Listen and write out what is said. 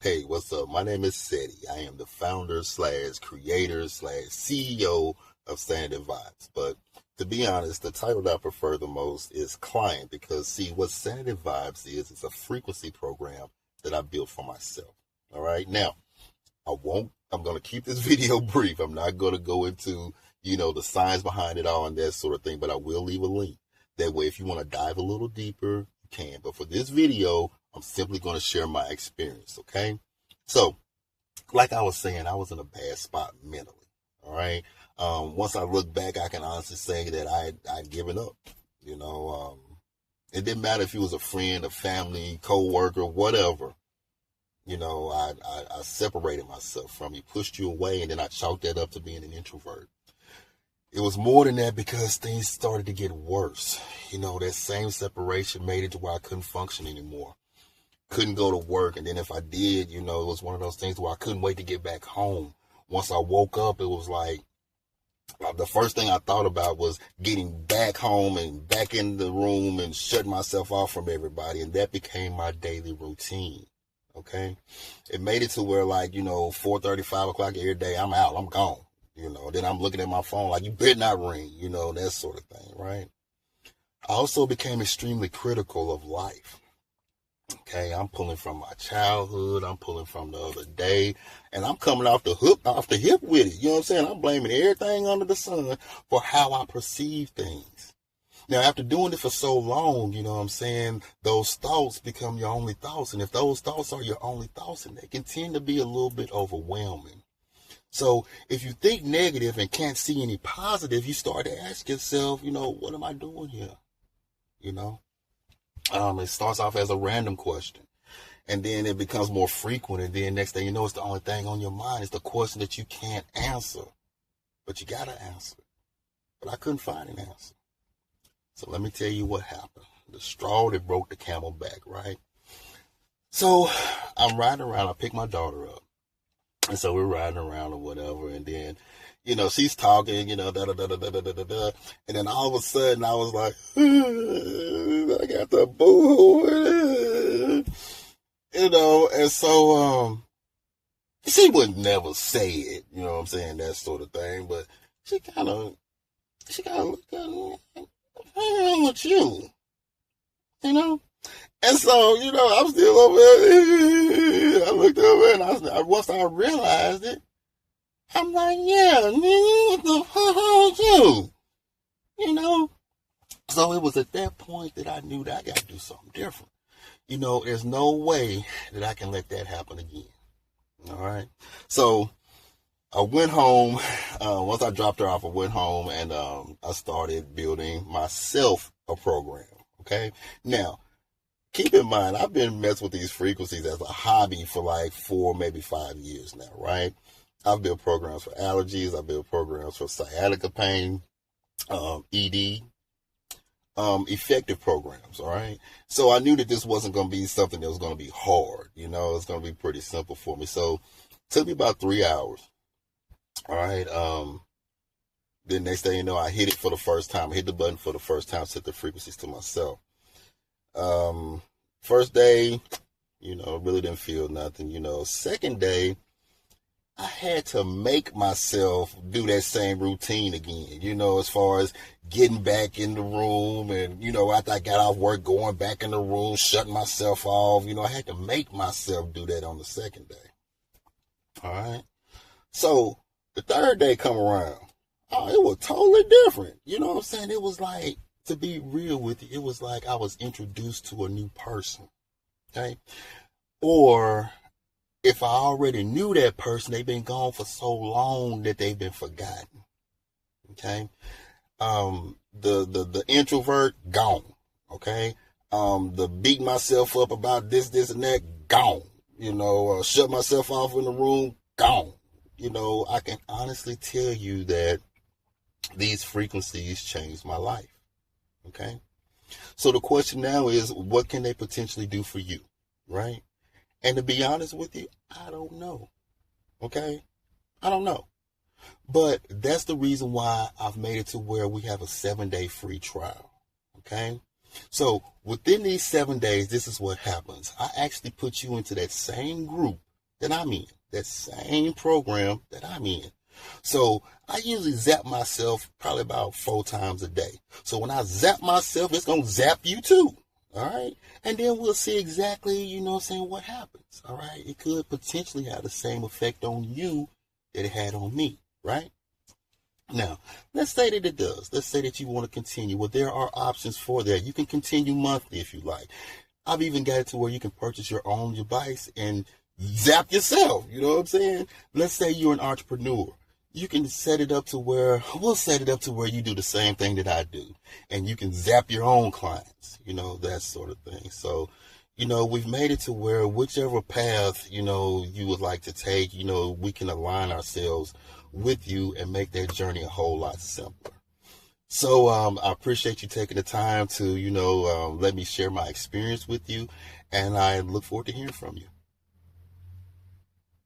Hey, what's up? My name is Seti. I am the founder slash creator slash CEO of Sandy Vibes. But to be honest, the title that I prefer the most is client because see what Sandy Vibes is, it's a frequency program that I built for myself. All right. Now, I'm going to keep this video brief. I'm not going to go into, the science behind it all and that sort of thing, but I will leave a link. That way, if you want to dive a little deeper, you can. But for this video, I'm simply going to share my experience, okay? So, like I was saying, I was in a bad spot mentally, all right? Once I look back, I can honestly say that I'd given up, It didn't matter if he was a friend, a family, co-worker, whatever. I separated myself from you, pushed you away, and then I chalked that up to being an introvert. It was more than that because things started to get worse. That same separation made it to where I couldn't function anymore. Couldn't go to work. And then if I did, it was one of those things where I couldn't wait to get back home. Once I woke up, it was like the first thing I thought about was getting back home and back in the room and shutting myself off from everybody. And that became my daily routine. Okay. It made it to where 4:30, 5 o'clock every day, I'm out, I'm gone. Then I'm looking at my phone like, you better not ring, that sort of thing, right? I also became extremely critical of life. Okay, I'm pulling from my childhood, I'm pulling from the other day, and I'm coming off the hip with it. You know what I'm saying? I'm blaming everything under the sun for how I perceive things. Now, after doing it for so long, those thoughts become your only thoughts. And if those thoughts are your only thoughts, then they can tend to be a little bit overwhelming. So if you think negative and can't see any positive, you start to ask yourself, what am I doing here? It starts off as a random question, and then it becomes more frequent. And then next thing you know, it's the only thing on your mind. It's the question that you can't answer, but you got to answer. But I couldn't find an answer. So let me tell you what happened. The straw that broke the camel back, right? So I'm riding around. I pick my daughter up. And so we're riding around or whatever. And then, she's talking, da, da, da, da, da, da, da, da. And then all of a sudden I was like, I got the boo. And so, she would never say it, that sort of thing. But she kind of looked at me like, what's wrong with you? And so, I'm still over there. I looked over and once I realized it, I'm like, yeah, nigga, what the fuck wrong with you? So it was at that point that I knew that I got to do something different. There's no way that I can let that happen again. All right. So I went home. Once I dropped her off, I went home and I started building myself a program. Okay. Now, keep in mind, I've been messing with these frequencies as a hobby for like 4, maybe 5 years now, right? I've built programs for allergies. I've built programs for sciatica pain, ED, effective programs, all right? So I knew that this wasn't going to be something that was going to be hard. It's going to be pretty simple for me. So it took me about 3 hours, all right? Then next thing you know, I hit it for the first time. I hit the button for the first time, set the frequencies to myself. First day, really didn't feel nothing. Second day, I had to make myself do that same routine again, as far as getting back in the room and, after I got off work, going back in the room, shutting myself off, I had to make myself do that on the second day. All right. So the third day come around. Oh, it was totally different. You know what I'm saying? It was like, to be real with you, it was like I was introduced to a new person. Okay. Or if I already knew that person, they've been gone for so long that they've been forgotten. Okay. The introvert, gone. Okay. The beat myself up about this and that, gone. Shut myself off in the room, gone. I can honestly tell you that these frequencies changed my life. Okay. So the question now is, what can they potentially do for you? Right. And to be honest with you, I don't know. Okay. I don't know. But that's the reason why I've made it to where we have a 7-day free trial. Okay. So within these 7 days, this is what happens. I actually put you into that same group that I'm in, that same program that I'm in. So I usually zap myself probably about 4 times a day. So when I zap myself, it's going to zap you too. All right. And then we'll see exactly, what happens. All right. It could potentially have the same effect on you that it had on me. Right. Now, let's say that it does. Let's say that you want to continue. Well, there are options for that. You can continue monthly if you like. I've even got it to where you can purchase your own device and zap yourself. You know what I'm saying? Let's say you're an entrepreneur. You can set it up to where you do the same thing that I do, and you can zap your own clients, that sort of thing. So, we've made it to where whichever path, you would like to take, we can align ourselves with you and make that journey a whole lot simpler. So, I appreciate you taking the time to, let me share my experience with you, and I look forward to hearing from you.